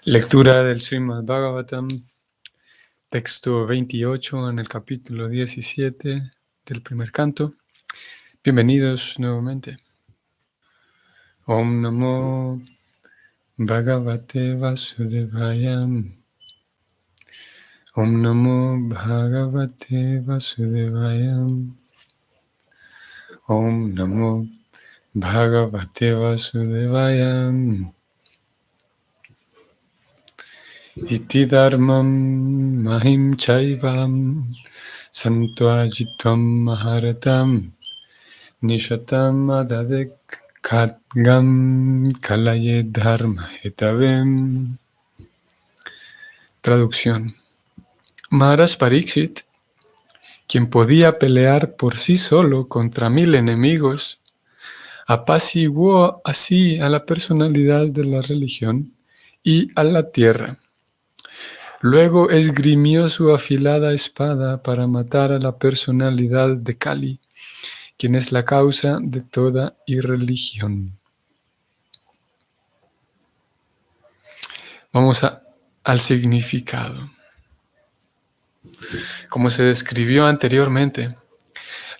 Lectura del Srimad Bhagavatam, texto 28 en el capítulo 17 del primer canto. Bienvenidos nuevamente. Om Namo Bhagavate Vasudevaya. Om Namo Bhagavate Vasudevaya. Om Namo Bhagavate Vasudevaya. Iti dharmam mahim chaivam santuajitvam maharatam nishatam adadek khatgam kalaye dharma hetavem. Traducción. Maharaj Pariksit, quien podía pelear por sí solo contra 1000 enemigos, apaciguó así a la personalidad de la religión y a la tierra. Luego esgrimió su afilada espada para matar a la personalidad de Kali, quien es la causa de toda irreligión. Vamos al significado. Como se describió anteriormente,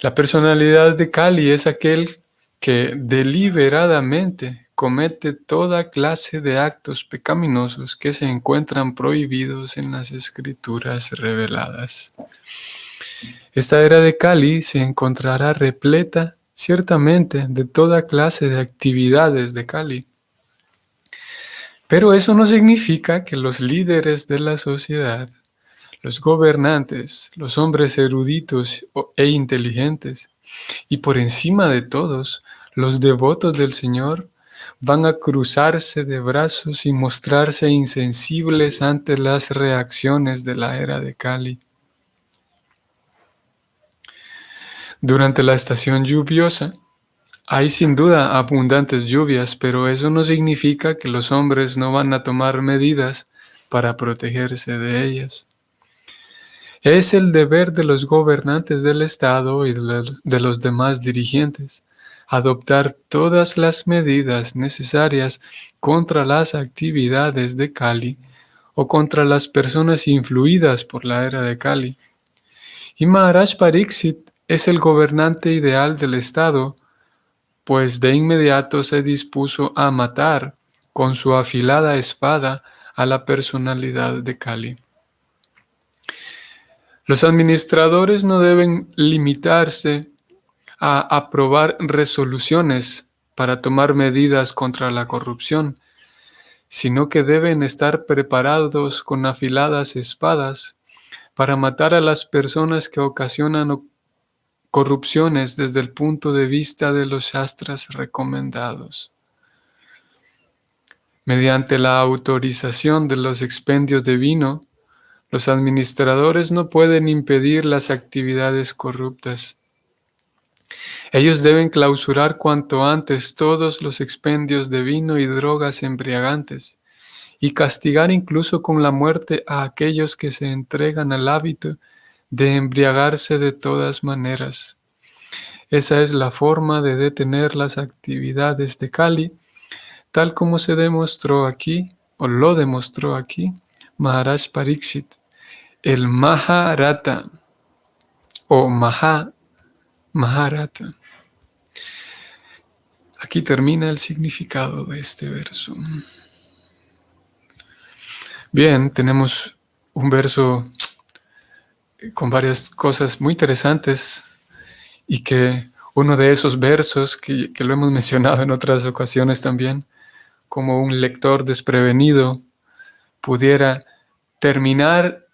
la personalidad de Kali es aquel que deliberadamente comete toda clase de actos pecaminosos que se encuentran prohibidos en las escrituras reveladas. Esta era de Kali se encontrará repleta ciertamente de toda clase de actividades de Kali. Pero eso no significa que los líderes de la sociedad, los gobernantes, los hombres eruditos e inteligentes, y por encima de todos, los devotos del Señor, van a cruzarse de brazos y mostrarse insensibles ante las reacciones de la era de Kali. Durante la estación lluviosa, hay sin duda abundantes lluvias, pero eso no significa que los hombres no van a tomar medidas para protegerse de ellas. Es el deber de los gobernantes del Estado y de los demás dirigentes adoptar todas las medidas necesarias contra las actividades de Kali o contra las personas influidas por la era de Kali. Y Maharaj Pariksit es el gobernante ideal del Estado, pues de inmediato se dispuso a matar con su afilada espada a la personalidad de Kali. Los administradores no deben limitarse a aprobar resoluciones para tomar medidas contra la corrupción, sino que deben estar preparados con afiladas espadas para matar a las personas que ocasionan corrupciones desde el punto de vista de los shastras recomendados. Mediante la autorización de los expendios de vino, los administradores no pueden impedir las actividades corruptas. Ellos deben clausurar cuanto antes todos los expendios de vino y drogas embriagantes y castigar incluso con la muerte a aquellos que se entregan al hábito de embriagarse de todas maneras. Esa es la forma de detener las actividades de Kali, tal como se demostró aquí, o lo demostró aquí, Maharaj Pariksit, el Maharata, o Maharata. Aquí termina el significado de este verso. Bien, tenemos un verso con varias cosas muy interesantes y que uno de esos versos que lo hemos mencionado en otras ocasiones también, como un lector desprevenido pudiera terminar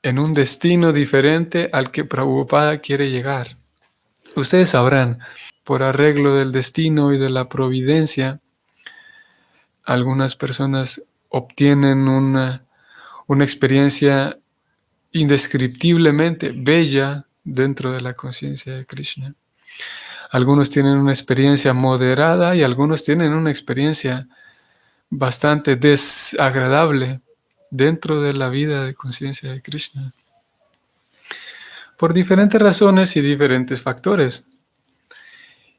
en un destino diferente al que Prabhupada quiere llegar. Ustedes sabrán, por arreglo del destino y de la providencia, algunas personas obtienen una experiencia indescriptiblemente bella dentro de la conciencia de Krishna. Algunos tienen una experiencia moderada y algunos tienen una experiencia bastante desagradable dentro de la vida de conciencia de Krishna. Por diferentes razones y diferentes factores.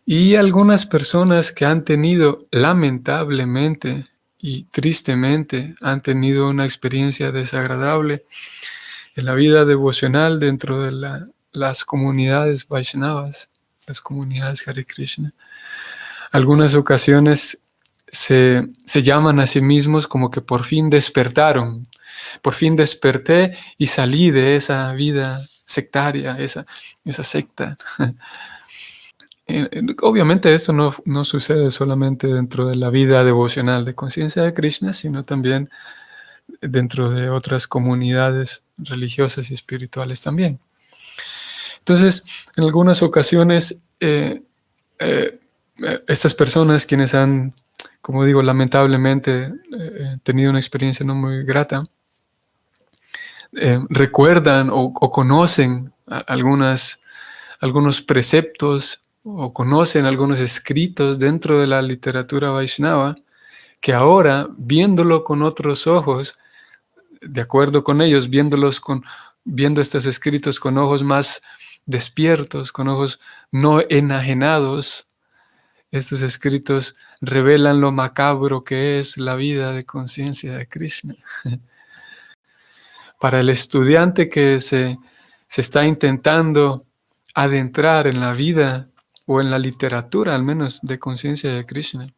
Y algunas personas que han tenido lamentablemente y tristemente han tenido una experiencia desagradable en la vida devocional dentro de las comunidades Vaishnavas, las comunidades Hare Krishna. Algunas ocasiones se llaman a sí mismos como que por fin despertaron, por fin desperté y salí de esa vida sectaria, esa secta. Obviamente esto no sucede solamente dentro de la vida devocional de conciencia de Krishna, sino también dentro de otras comunidades religiosas y espirituales también. Entonces, en algunas ocasiones, estas personas quienes han, como digo, lamentablemente tenido una experiencia no muy grata, recuerdan o conocen algunos preceptos o conocen algunos escritos dentro de la literatura Vaishnava que ahora, viéndolo con otros ojos, de acuerdo con ellos, viendo estos escritos con ojos más despiertos, con ojos no enajenados, estos escritos revelan lo macabro que es la vida de conciencia de Krishna. Para el estudiante que se está intentando adentrar en la vida o en la literatura, al menos, de conciencia de Krishna,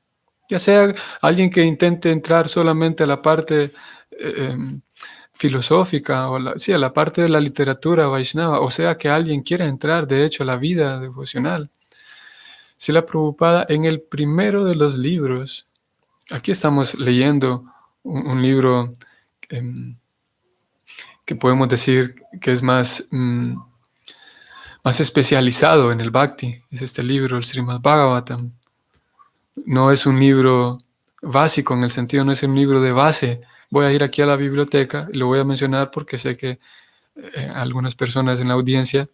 ya sea alguien que intente entrar solamente a la parte filosófica o a la parte de la literatura Vaishnava, o sea que alguien quiera entrar de hecho a la vida devocional. Srila Prabhupada, en el primero de los libros, aquí estamos leyendo un libro que podemos decir que es más especializado en el Bhakti, es este libro, el Srimad Bhagavatam. No es un libro básico en el sentido, no es un libro de base. Voy a ir aquí a la biblioteca y lo voy a mencionar porque sé que algunas personas en la audiencia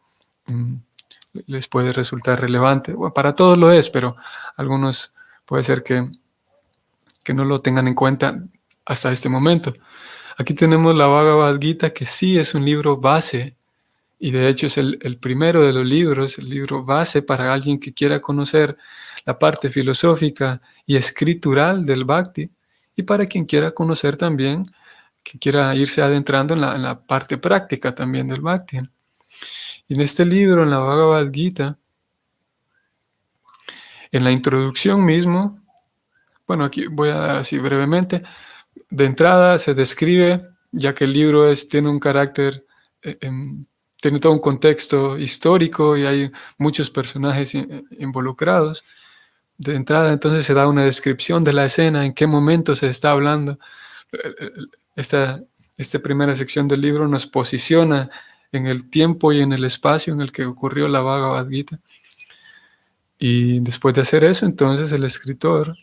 les puede resultar relevante. Bueno, para todos lo es, pero algunos puede ser que no lo tengan en cuenta hasta este momento. Aquí tenemos la Bhagavad Gita, que sí es un libro base, y de hecho es el primero de los libros, el libro base para alguien que quiera conocer la parte filosófica y escritural del Bhakti, y para quien quiera conocer también, que quiera irse adentrando en la parte práctica también del Bhakti. Y en este libro, en la Bhagavad Gita, en la introducción mismo, bueno, aquí voy a dar así brevemente, de entrada se describe, ya que el libro tiene un carácter, tiene todo un contexto histórico y hay muchos personajes involucrados. De entrada entonces se da una descripción de la escena, en qué momento se está hablando. Esta primera sección del libro nos posiciona en el tiempo y en el espacio en el que ocurrió la Bhagavad Gita. Y después de hacer eso, entonces el escritor,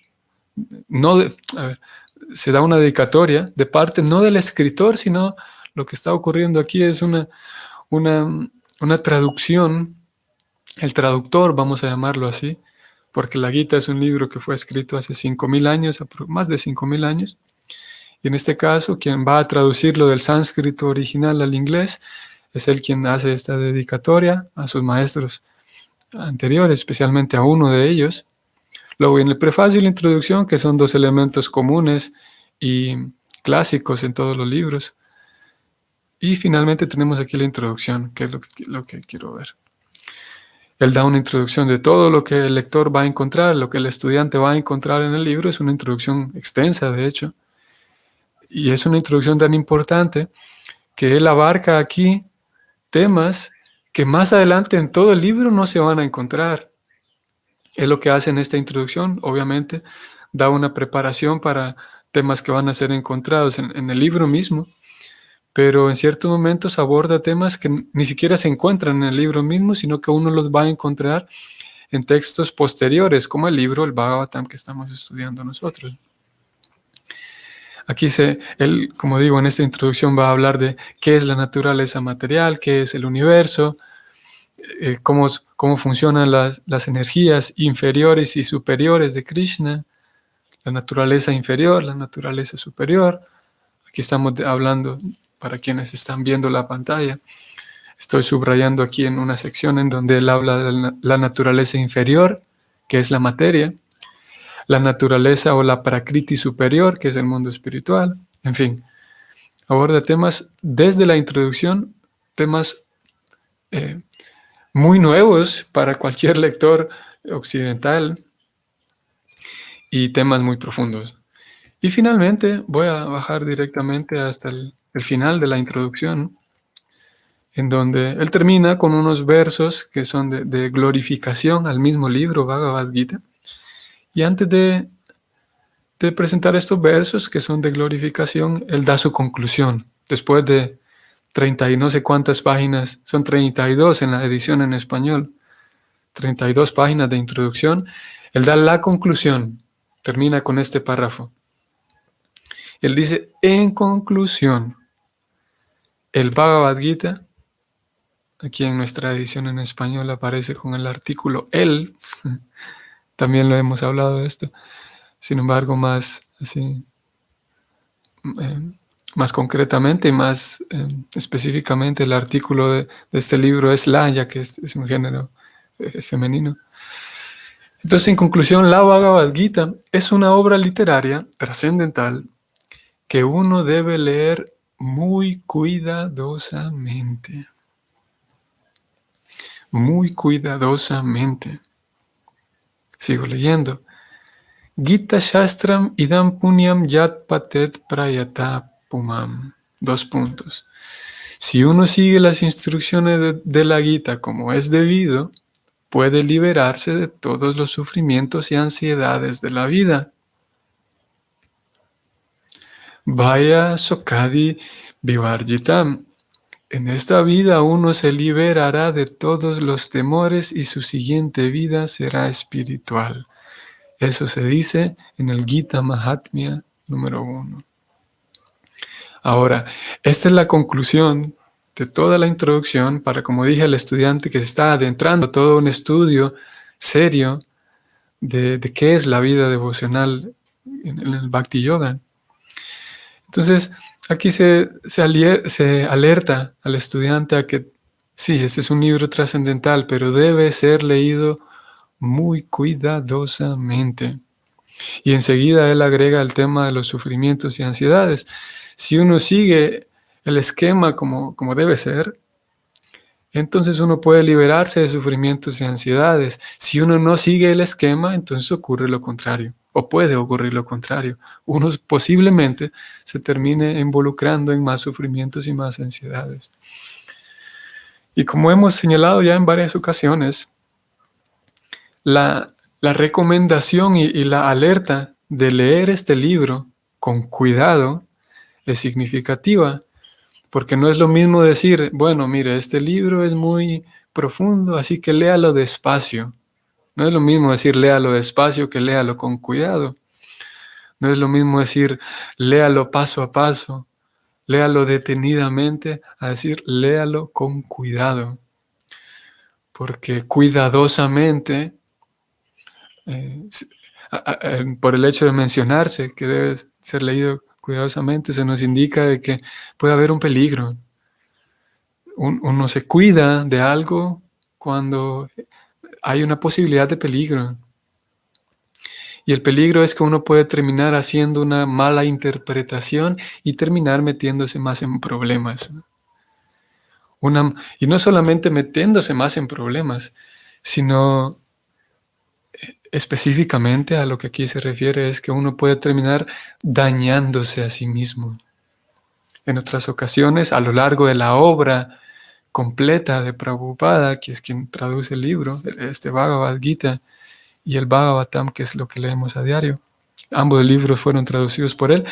se da una dedicatoria de parte no del escritor, sino lo que está ocurriendo aquí es una traducción. El traductor, vamos a llamarlo así, porque la Gita es un libro que fue escrito hace 5.000 años, más de 5.000 años. Y en este caso, quien va a traducirlo del sánscrito original al inglés es él quien hace esta dedicatoria a sus maestros anteriores, especialmente a uno de ellos. Luego en el prefacio y la introducción, que son dos elementos comunes y clásicos en todos los libros. Y finalmente tenemos aquí la introducción, que es lo que quiero ver. Él da una introducción de todo lo que el lector va a encontrar, lo que el estudiante va a encontrar en el libro. Es una introducción extensa, de hecho. Y es una introducción tan importante que él abarca aquí temas que más adelante en todo el libro no se van a encontrar. Es lo que hace en esta introducción, obviamente, da una preparación para temas que van a ser encontrados en el libro mismo, pero en ciertos momentos aborda temas que ni siquiera se encuentran en el libro mismo, sino que uno los va a encontrar en textos posteriores, como el libro, el Bhagavatam, que estamos estudiando nosotros. Aquí él, como digo, en esta introducción va a hablar de qué es la naturaleza material, qué es el universo, cómo funcionan las energías inferiores y superiores de Krishna, la naturaleza inferior, la naturaleza superior. Aquí estamos hablando, para quienes están viendo la pantalla, estoy subrayando aquí en una sección en donde él habla de la naturaleza inferior, que es la materia. la naturaleza o la prakriti superior, que es el mundo espiritual. En fin, aborda temas desde la introducción, temas eh, muy nuevos para cualquier lector occidental y temas muy profundos. Y finalmente voy a bajar directamente hasta el final de la introducción, en donde él termina con unos versos que son de glorificación al mismo libro, Bhagavad Gita. Y antes de presentar estos versos que son de glorificación, él da su conclusión. Después de 30 y no sé cuántas páginas, son 32 en la edición en español, 32 páginas de introducción, él da la conclusión, termina con este párrafo. Él dice, en conclusión, el Bhagavad Gita, aquí en nuestra edición en español aparece con el artículo el, también lo hemos hablado de esto, sin embargo más así, más concretamente y más específicamente el artículo de este libro es la, ya que es un género femenino. Entonces, en conclusión, la Bhagavad Gita es una obra literaria trascendental que uno debe leer muy cuidadosamente. Muy cuidadosamente. Sigo leyendo. Gita Shastram idam punyam yat patet prayata pumam. 2 puntos. Si uno sigue las instrucciones de la Gita como es debido, puede liberarse de todos los sufrimientos y ansiedades de la vida. Vaya Sokadi Vivarjitam. En esta vida uno se liberará de todos los temores y su siguiente vida será espiritual. Eso se dice en el Gita Mahatmya número 1. Ahora, esta es la conclusión de toda la introducción para, como dije, el estudiante que se está adentrando a todo un estudio serio de qué es la vida devocional en el Bhakti Yoga. Entonces, aquí se alerta al estudiante a que sí, este es un libro trascendental, pero debe ser leído muy cuidadosamente. Y enseguida él agrega el tema de los sufrimientos y ansiedades. Si uno sigue el esquema como debe ser, entonces uno puede liberarse de sufrimientos y ansiedades. Si uno no sigue el esquema, entonces ocurre lo contrario, o puede ocurrir lo contrario. Uno posiblemente se termine involucrando en más sufrimientos y más ansiedades. Y como hemos señalado ya en varias ocasiones, la recomendación y la alerta de leer este libro con cuidado es significativa, porque no es lo mismo decir, bueno, mire, este libro es muy profundo, así que léalo despacio. No es lo mismo decir léalo despacio que léalo con cuidado. No es lo mismo decir léalo paso a paso, léalo detenidamente, a decir léalo con cuidado. Porque cuidadosamente, por el hecho de mencionarse que debe ser leído cuidadosamente, se nos indica de que puede haber un peligro. Uno se cuida de algo cuando hay una posibilidad de peligro. Y el peligro es que uno puede terminar haciendo una mala interpretación y terminar metiéndose más en problemas. Y no solamente metiéndose más en problemas, sino específicamente a lo que aquí se refiere es que uno puede terminar dañándose a sí mismo. En otras ocasiones, a lo largo de la obra completa de Prabhupada, que es quien traduce el libro, este Bhagavad Gita y el Bhagavatam, que es lo que leemos a diario. Ambos libros fueron traducidos por él.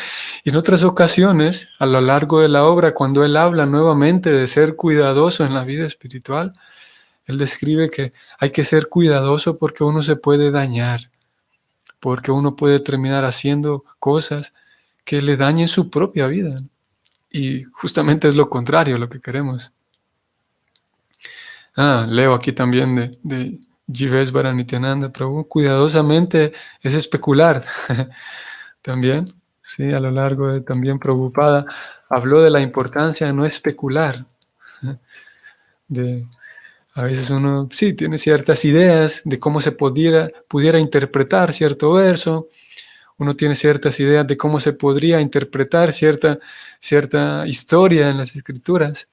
Y en otras ocasiones, a lo largo de la obra, cuando él habla nuevamente de ser cuidadoso en la vida espiritual, él describe que hay que ser cuidadoso porque uno se puede dañar, porque uno puede terminar haciendo cosas que le dañen su propia vida. Y justamente es lo contrario a lo que queremos. Leo aquí también de Jivesvara Nityananda Prabhu. Cuidadosamente es especular. También, sí, a lo largo de también Prabhupada habló de la importancia de no especular, de A veces uno sí tiene ciertas ideas de cómo se pudiera interpretar cierto verso, uno tiene ciertas ideas de cómo se podría interpretar cierta historia en las escrituras.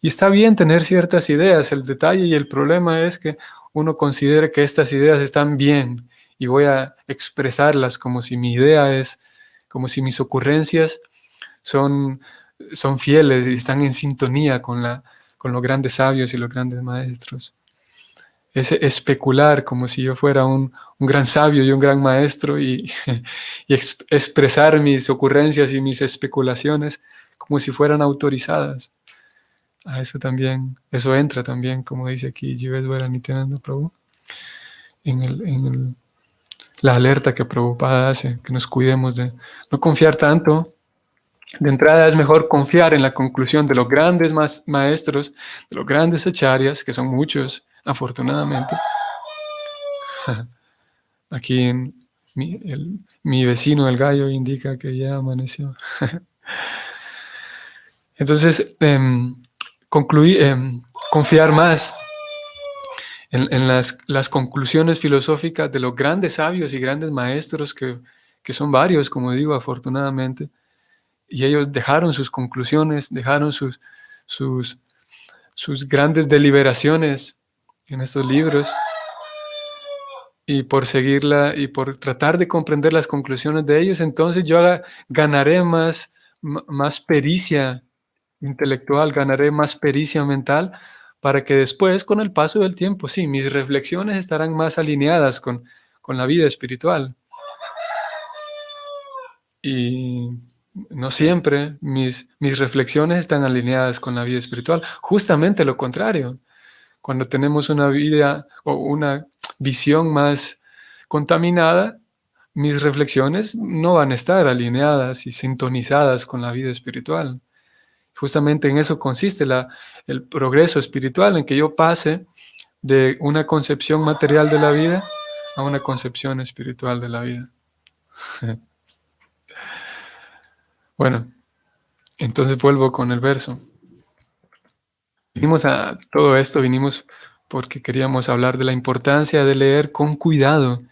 Y está bien tener ciertas ideas, el detalle y el problema es que uno considere que estas ideas están bien y voy a expresarlas como si mi idea es, como si mis ocurrencias son, son fieles y están en sintonía con los grandes sabios y los grandes maestros. Es especular como si yo fuera un gran sabio y un gran maestro y expresar mis ocurrencias y mis especulaciones como si fueran autorizadas. A eso también, eso entra también, como dice aquí Jivedwara Nityananda Prabhu, en la alerta que Prabhupada hace, que nos cuidemos de no confiar tanto. De entrada es mejor confiar en la conclusión de los grandes maestros, de los grandes acharyas, que son muchos, afortunadamente. Aquí mi vecino, el gallo, indica que ya amaneció. Entonces, confiar más en las conclusiones filosóficas de los grandes sabios y grandes maestros, que son varios, como digo, afortunadamente, y ellos dejaron sus conclusiones, dejaron sus, sus grandes deliberaciones en estos libros, y por seguirla y por tratar de comprender las conclusiones de ellos, entonces yo ganaré más pericia intelectual, ganaré más pericia mental para que después, con el paso del tiempo, sí, mis reflexiones estarán más alineadas con la vida espiritual. Y no siempre mis reflexiones están alineadas con la vida espiritual. Justamente lo contrario. Cuando tenemos una vida o una visión más contaminada, mis reflexiones no van a estar alineadas y sintonizadas con la vida espiritual. Justamente en eso consiste el progreso espiritual, en que yo pase de una concepción material de la vida a una concepción espiritual de la vida. Bueno, entonces vuelvo con el verso. Vinimos a todo esto, vinimos porque queríamos hablar de la importancia de leer con cuidado.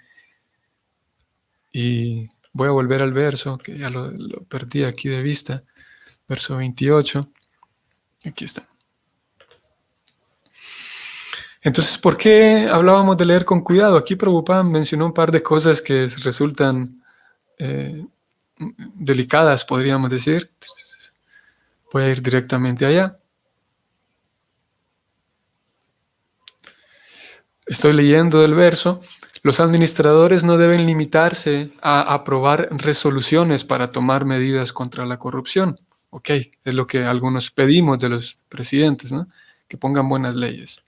Y voy a volver al verso, que ya lo perdí aquí de vista. Verso 28. Aquí está. Entonces, ¿por qué hablábamos de leer con cuidado? Aquí Prabhupada mencionó un par de cosas que resultan delicadas, podríamos decir. Voy a ir directamente allá. Estoy leyendo el verso. Los administradores no deben limitarse a aprobar resoluciones para tomar medidas contra la corrupción. Ok, es lo que algunos pedimos de los presidentes, ¿no? Que pongan buenas leyes.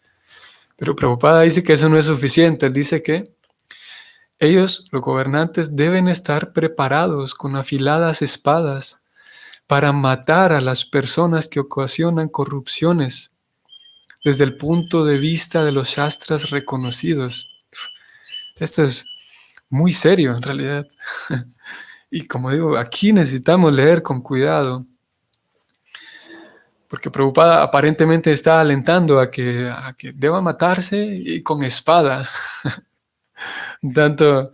Pero Prabhupada dice que eso no es suficiente. Él dice que ellos, los gobernantes, deben estar preparados con afiladas espadas para matar a las personas que ocasionan corrupciones desde el punto de vista de los shastras reconocidos. Esto es muy serio en realidad. Y como digo, aquí necesitamos leer con cuidado, porque Prabhupada aparentemente está alentando a que deba matarse y con espada. Tanto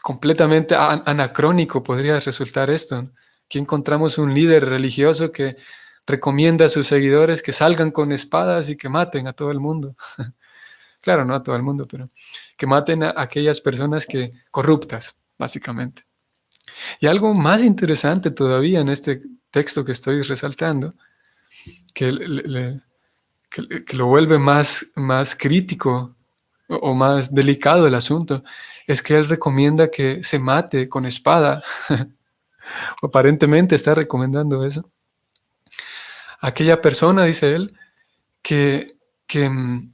completamente anacrónico podría resultar esto. Aquí encontramos un líder religioso que recomienda a sus seguidores que salgan con espadas y que maten a todo el mundo. Claro, no a todo el mundo, pero que maten a aquellas personas corruptas, básicamente. Y algo más interesante todavía en este texto que estoy resaltando, que, que lo vuelve más crítico o más delicado el asunto, es que él recomienda que se mate con espada. Aparentemente está recomendando eso. Aquella persona, dice él,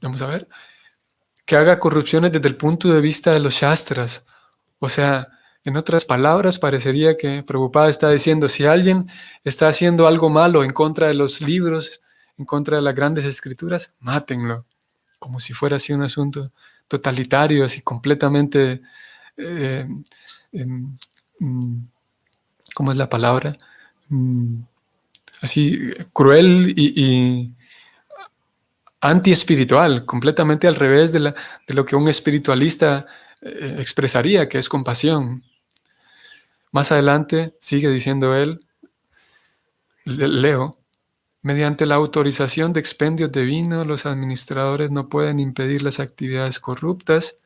vamos a ver, que haga corrupciones desde el punto de vista de los shastras. O sea, en otras palabras, parecería que Prabhupada está diciendo, si alguien está haciendo algo malo en contra de los libros, en contra de las grandes escrituras, mátenlo. Como si fuera así un asunto totalitario, así completamente, eh, em, mm, ¿cómo es la palabra? Así cruel y anti-espiritual, completamente al revés de lo que un espiritualista expresaría, que es compasión. Más adelante sigue diciendo él, leo, mediante la autorización de expendios de vino, los administradores no pueden impedir las actividades corruptas.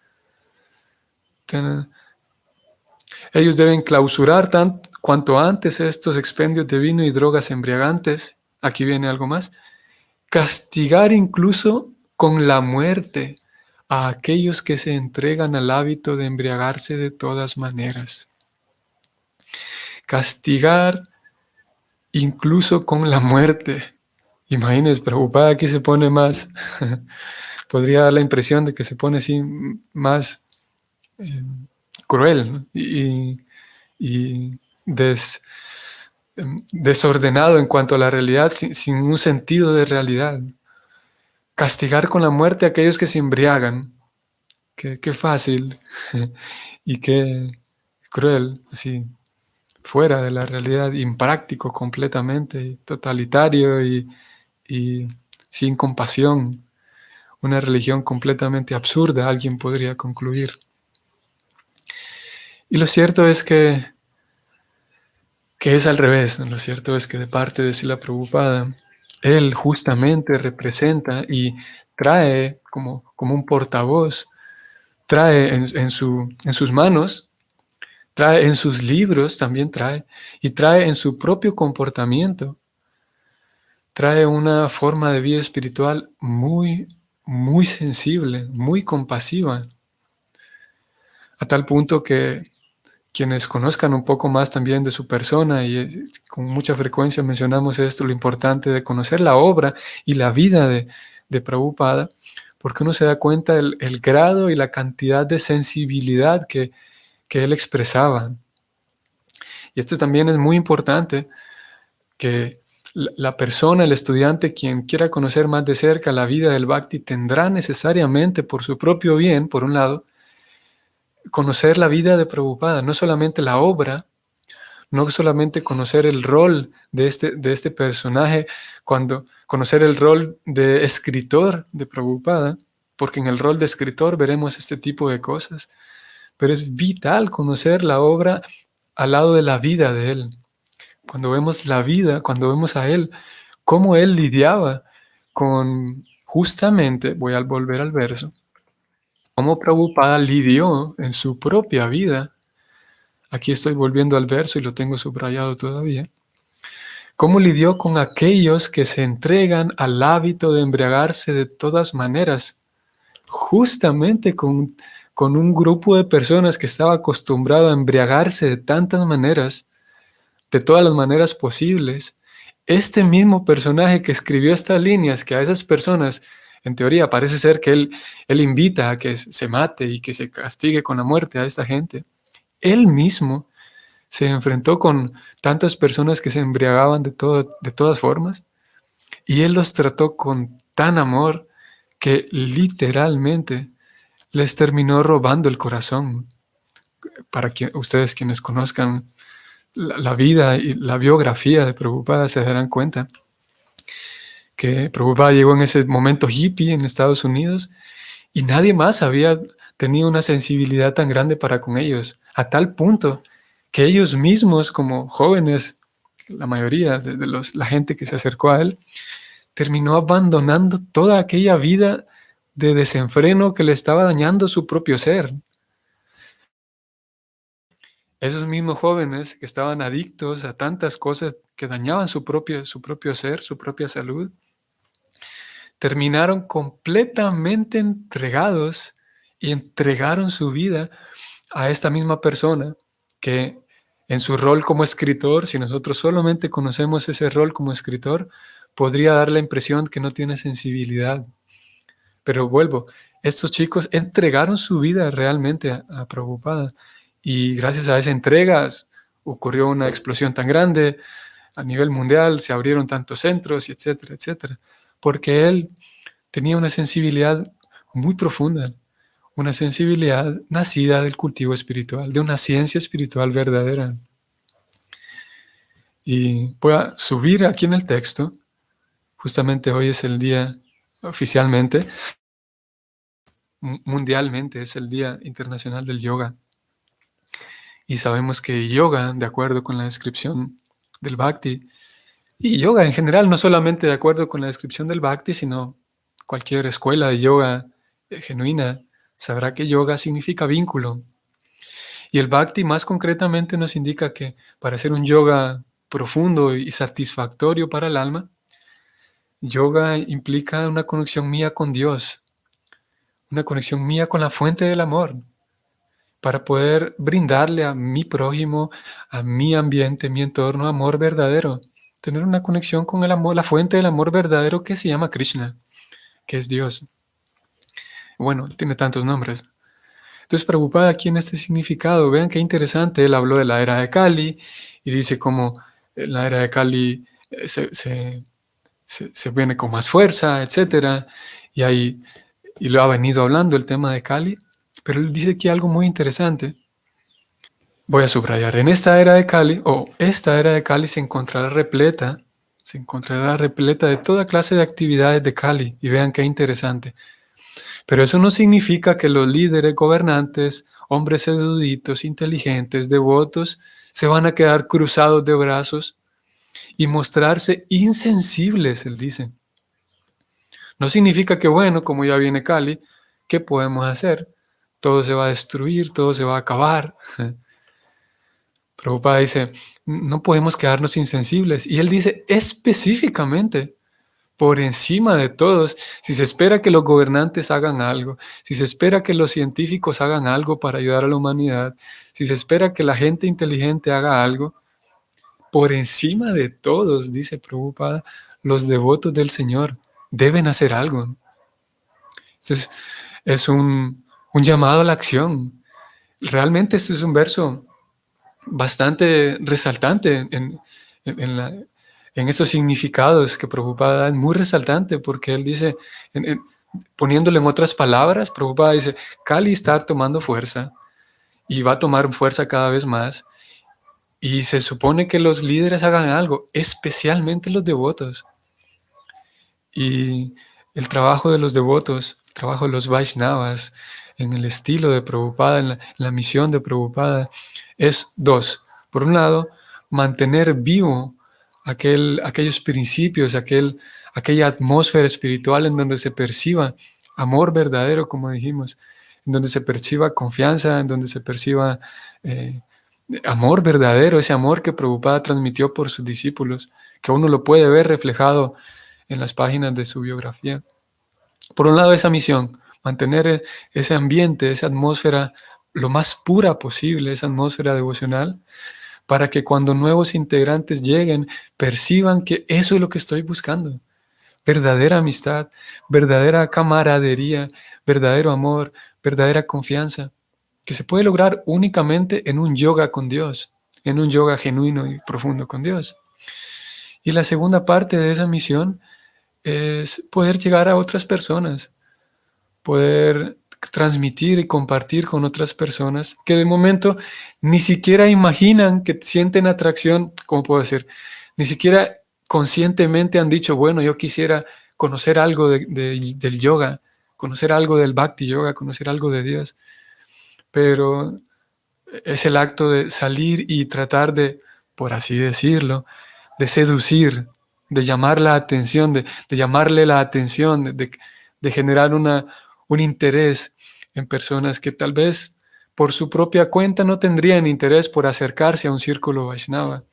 Ellos deben clausurar cuanto antes estos expendios de vino y drogas embriagantes. Aquí viene algo más. Castigar incluso con la muerte a aquellos que se entregan al hábito de embriagarse de todas maneras. Castigar incluso con la muerte. Imagínense, Prabhupada aquí se pone más, podría dar la impresión de que se pone así más cruel, ¿no? y desordenado en cuanto a la realidad, sin un sentido de realidad. Castigar con la muerte a aquellos que se embriagan. Qué fácil y qué cruel, así, fuera de la realidad, impráctico completamente, totalitario y sin compasión. Una religión completamente absurda, alguien podría concluir. Y lo cierto es que es al revés, ¿no? Lo cierto es que de parte de Srila Prabhupada, él justamente representa y trae como un portavoz, trae en sus manos, trae en sus libros, también trae, y trae en su propio comportamiento, trae una forma de vida espiritual muy, muy sensible, muy compasiva, a tal punto que quienes conozcan un poco más también de su persona, y con mucha frecuencia mencionamos esto, lo importante de conocer la obra y la vida de Prabhupada, porque uno se da cuenta el grado y la cantidad de sensibilidad que él expresaba. Y esto también es muy importante, que la persona, el estudiante, quien quiera conocer más de cerca la vida del Bhakti, tendrá necesariamente por su propio bien, por un lado, conocer la vida de Prabhupada, no solamente la obra, no solamente conocer el rol de este personaje, conocer el rol de escritor de Prabhupada, porque en el rol de escritor veremos este tipo de cosas, pero es vital conocer la obra al lado de la vida de él. Cuando vemos la vida, cuando vemos a él, cómo él lidiaba con, justamente, voy a volver al verso, cómo Prabhupada lidió en su propia vida. Aquí estoy volviendo al verso y lo tengo subrayado todavía. ¿Cómo lidió con aquellos que se entregan al hábito de embriagarse de todas maneras? Justamente con un grupo de personas que estaba acostumbrado a embriagarse de tantas maneras, de todas las maneras posibles. Este mismo personaje que escribió estas líneas, que a esas personas, en teoría, parece ser que él invita a que se mate y que se castigue con la muerte a esta gente. Él mismo se enfrentó con tantas personas que se embriagaban de todas formas, y él los trató con tan amor que literalmente les terminó robando el corazón. Para ustedes quienes conozcan la vida y la biografía de Prabhupada se darán cuenta que Prabhupada llegó en ese momento hippie en Estados Unidos y nadie más había tenido una sensibilidad tan grande para con ellos, a tal punto que ellos mismos, como jóvenes, la mayoría de la gente que se acercó a él, terminó abandonando toda aquella vida de desenfreno que le estaba dañando su propio ser. Esos mismos jóvenes que estaban adictos a tantas cosas que dañaban su propio ser, su propia salud, terminaron completamente entregados y entregaron su vida a esta misma persona que en su rol como escritor, si nosotros solamente conocemos ese rol como escritor, podría dar la impresión que no tiene sensibilidad. Pero vuelvo, estos chicos entregaron su vida realmente a Prabhupada, y gracias a esa entrega ocurrió una explosión tan grande a nivel mundial, se abrieron tantos centros, y etcétera, etcétera, porque él tenía una sensibilidad muy profunda, una sensibilidad nacida del cultivo espiritual, de una ciencia espiritual verdadera. Y voy a subir aquí en el texto, justamente hoy es el día Oficialmente, mundialmente, es el Día Internacional del Yoga. Y sabemos que yoga, de acuerdo con la descripción del Bhakti, y yoga en general, no solamente de acuerdo con la descripción del Bhakti, sino cualquier escuela de yoga genuina, sabrá que yoga significa vínculo. Y el Bhakti más concretamente nos indica que para hacer un yoga profundo y satisfactorio para el alma, yoga implica una conexión mía con Dios, una conexión mía con la fuente del amor, para poder brindarle a mi prójimo, a mi ambiente, mi entorno, amor verdadero. Tener una conexión con el amor, la fuente del amor verdadero que se llama Krishna, que es Dios. Bueno, tiene tantos nombres. Entonces, Prabhupada aquí en este significado, vean qué interesante, él habló de la era de Kali y dice cómo la era de Kali se viene con más fuerza, etc. Y lo ha venido hablando el tema de Kali, pero él dice aquí algo muy interesante. Voy a subrayar, en esta era de Kali, esta era de Kali se encontrará repleta de toda clase de actividades de Kali, y vean qué interesante. Pero eso no significa que los líderes gobernantes, hombres eruditos, inteligentes, devotos, se van a quedar cruzados de brazos y mostrarse insensibles, él dice. No significa que, bueno, como ya viene Kali, ¿qué podemos hacer? Todo se va a destruir, todo se va a acabar. Prabhupada dice, no podemos quedarnos insensibles. Y él dice específicamente, por encima de todos, si se espera que los gobernantes hagan algo, si se espera que los científicos hagan algo para ayudar a la humanidad, si se espera que la gente inteligente haga algo, por encima de todos, dice Prabhupada, los devotos del Señor deben hacer algo. Entonces, es un llamado a la acción. Realmente este es un verso bastante resaltante en esos significados que Prabhupada da, es muy resaltante porque él dice, poniéndolo en otras palabras, Prabhupada dice, Kali está tomando fuerza y va a tomar fuerza cada vez más y se supone que los líderes hagan algo, especialmente los devotos. Y el trabajo de los devotos, el trabajo de los Vaishnavas, en el estilo de Prabhupada, en la misión de Prabhupada, es dos. Por un lado, mantener vivo aquellos principios, aquella atmósfera espiritual en donde se perciba amor verdadero, como dijimos, en donde se perciba confianza, en donde se perciba amor verdadero, ese amor que Prabhupada transmitió por sus discípulos, que uno lo puede ver reflejado en las páginas de su biografía. Por un lado, esa misión, mantener ese ambiente, esa atmósfera lo más pura posible, esa atmósfera devocional, para que cuando nuevos integrantes lleguen, perciban que eso es lo que estoy buscando. Verdadera amistad, verdadera camaradería, verdadero amor, verdadera confianza, que se puede lograr únicamente en un yoga con Dios, en un yoga genuino y profundo con Dios. Y la segunda parte de esa misión es poder llegar a otras personas, poder transmitir y compartir con otras personas que de momento ni siquiera imaginan que sienten atracción, ¿cómo puedo decir? Ni siquiera conscientemente han dicho, bueno, yo quisiera conocer algo del yoga, conocer algo del bhakti yoga, conocer algo de Dios, pero es el acto de salir y tratar de, por así decirlo, de seducir, de llamar la atención, de llamarle la atención, de generar un interés en personas que tal vez por su propia cuenta no tendrían interés por acercarse a un círculo Vaishnava.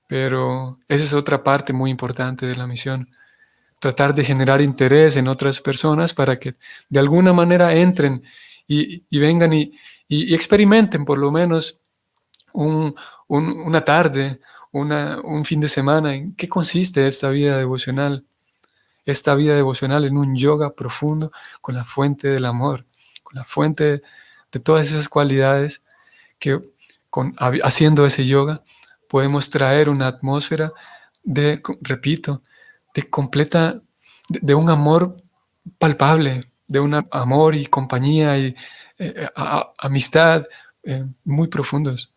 Pero esa es otra parte muy importante de la misión. Tratar de generar interés en otras personas para que de alguna manera entren y vengan y experimenten por lo menos una tarde, un fin de semana. ¿En qué consiste esta vida devocional? Esta vida devocional en un yoga profundo con la fuente del amor, con la fuente de todas esas cualidades que haciendo ese yoga podemos traer una atmósfera de, repito, de un amor palpable, de un amor y compañía y amistad muy profundos.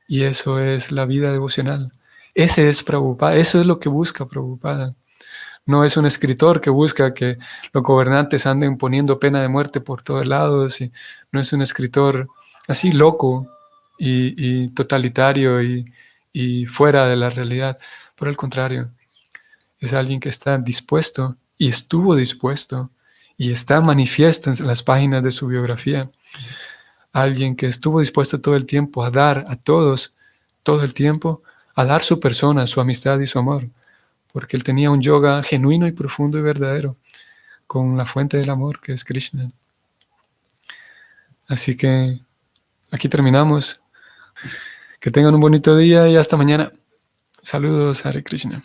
Y eso es la vida devocional. Ese es Prabhupada, eso es lo que busca Prabhupada. No es un escritor que busca que los gobernantes anden poniendo pena de muerte por todos lados. Y no es un escritor así loco y totalitario y fuera de la realidad. Por el contrario, es alguien que está dispuesto y estuvo dispuesto y está manifiesto en las páginas de su biografía. Alguien que estuvo dispuesto todo el tiempo a dar a todos, todo el tiempo, a dar su persona, su amistad y su amor, porque él tenía un yoga genuino y profundo y verdadero con la fuente del amor que es Krishna. Así que aquí terminamos. Que tengan un bonito día y hasta mañana. Saludos, Hare Krishna.